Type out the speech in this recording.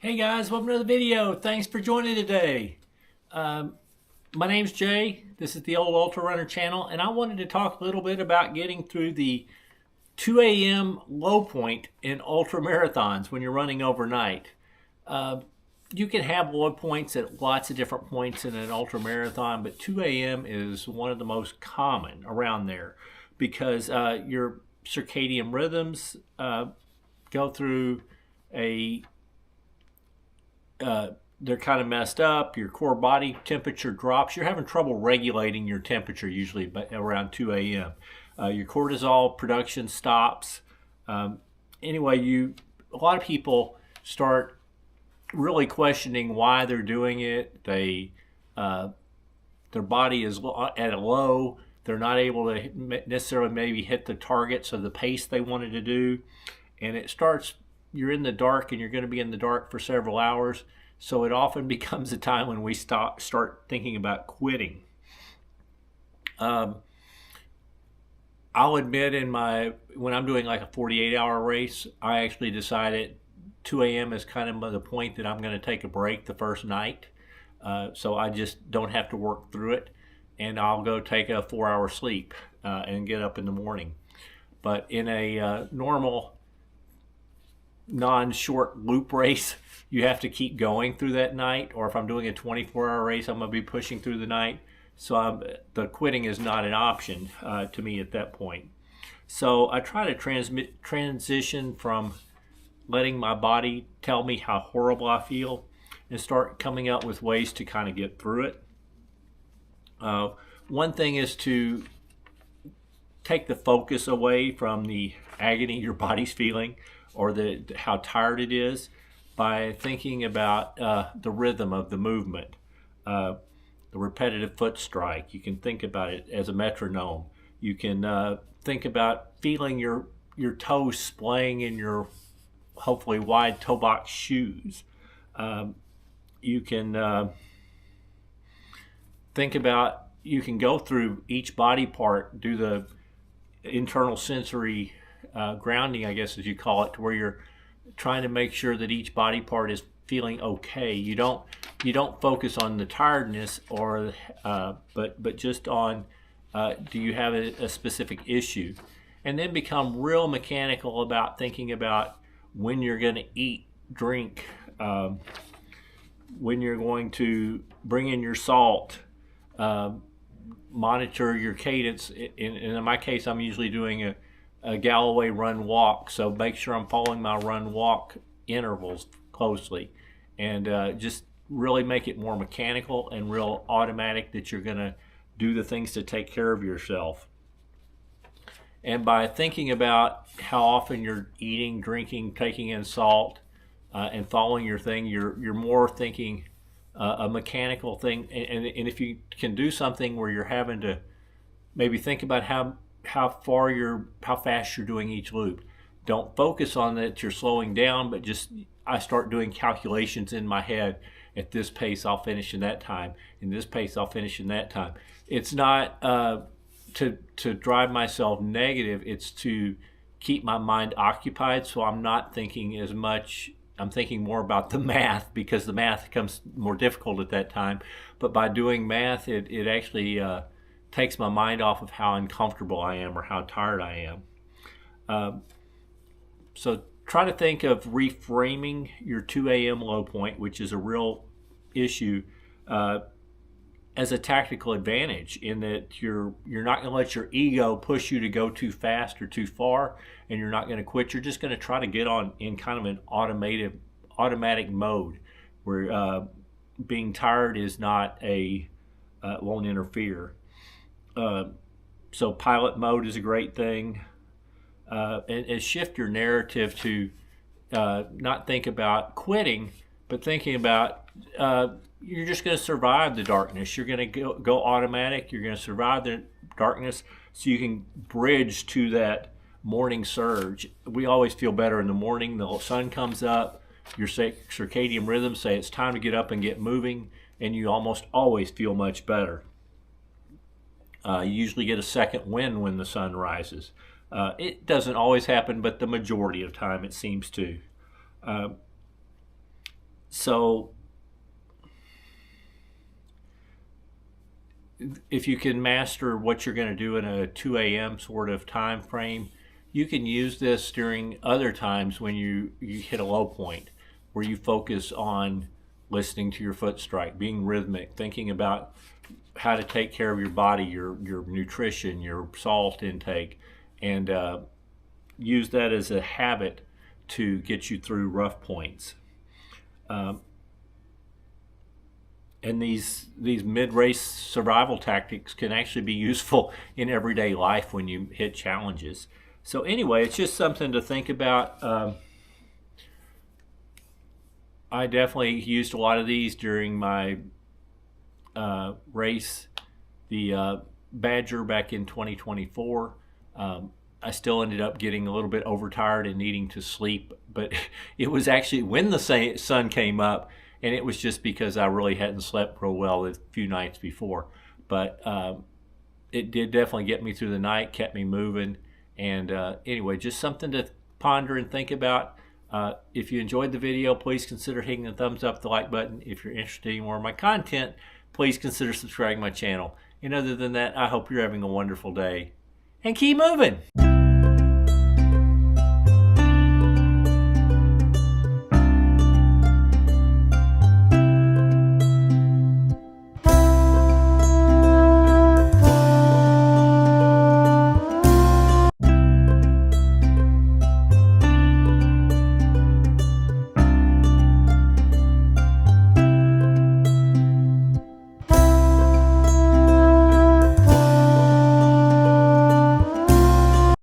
Hey guys, welcome to the video. Thanks for joining today. My name's Jay. This is the old Ultra Runner channel, and I wanted to talk a little bit about getting through the 2 a.m. low point in ultramarathons when you're running overnight. You can have low points at lots of different points in an ultramarathon, but 2 a.m. is one of the most common around there because your circadian rhythms go through they're kind of messed up. Your core body temperature drops. You're having trouble regulating your temperature usually around 2 a.m. Your cortisol production stops. Anyway, a lot of people start really questioning why they're doing it. Their body is at a low. They're not able to necessarily maybe hit the targets of the pace they wanted to do. And you're in the dark, and you're going to be in the dark for several hours. So it often becomes a time when we start thinking about quitting. I'll admit when I'm doing like a 48-hour race, I actually decided 2 a.m. is kind of the point that I'm going to take a break the first night. So I just don't have to work through it, and I'll go take a 4-hour sleep and get up in the morning. But in a normal non-short loop race, you have to keep going through that night, or if I'm doing a 24-hour race, I'm going to be pushing through the night. So the quitting is not an option to me at that point. So I try to transition from letting my body tell me how horrible I feel and start coming up with ways to kind of get through it. One thing is to take the focus away from the agony your body's feeling or how tired it is by thinking about the rhythm of the movement, the repetitive foot strike. You can think about it as a metronome. You can think about feeling your toes splaying in your hopefully wide toe box shoes. You can think about, you can go through each body part, do the internal sensory grounding, I guess as you call it, to where you're trying to make sure that each body part is feeling okay. You don't focus on the tiredness but just on do you have a specific issue, and then become real mechanical about thinking about when you're going to eat, drink, when you're going to bring in your salt, monitor your cadence. In my case, I'm usually doing a Galloway run walk, so make sure I'm following my run walk intervals closely, and just really make it more mechanical and real automatic that you're going to do the things to take care of yourself. And by thinking about how often you're eating, drinking, taking in salt, and following your thing, you're more thinking a mechanical thing. And if you can do something where you're having to maybe think about how fast you're doing each loop. Don't focus on that you're slowing down, but I start doing calculations in my head. At this pace, I'll finish in that time. In this pace, I'll finish in that time. It's not to drive myself negative. It's to keep my mind occupied, so I'm not thinking as much. I'm thinking more about the math, because the math becomes more difficult at that time. But by doing math, it actually takes my mind off of how uncomfortable I am or how tired I am. So try to think of reframing your 2 a.m. low point, which is a real issue, as a tactical advantage, in that you're not going to let your ego push you to go too fast or too far, and you're not going to quit. You're just going to try to get on in kind of an automatic mode where being tired is not won't interfere. So pilot mode is a great thing, and shift your narrative to not think about quitting, but thinking about you're just going to survive the darkness. You're going to go automatic. You're going to survive the darkness so you can bridge to that morning surge. We always feel better in the morning. The sun comes up, your circadian rhythms say it's time to get up and get moving, and you almost always feel much better. You usually get a second wind when the sun rises. It doesn't always happen, but the majority of time it seems to. So if you can master what you're going to do in a 2 a.m. sort of time frame, you can use this during other times when you hit a low point, where you focus on listening to your foot strike, being rhythmic, thinking about how to take care of your body, your nutrition, your salt intake, and use that as a habit to get you through rough points. And these mid-race survival tactics can actually be useful in everyday life when you hit challenges. So anyway, it's just something to think about. I definitely used a lot of these during my race, the Badger back in 2024. I still ended up getting a little bit overtired and needing to sleep, but it was actually when the sun came up, and it was just because I really hadn't slept real well a few nights before. But it did definitely get me through the night, kept me moving. And anyway, just something to ponder and think about. If you enjoyed the video, please consider hitting the thumbs up, the like button. If you're interested in more of my content, please consider subscribing to my channel. And other than that, I hope you're having a wonderful day. And keep moving!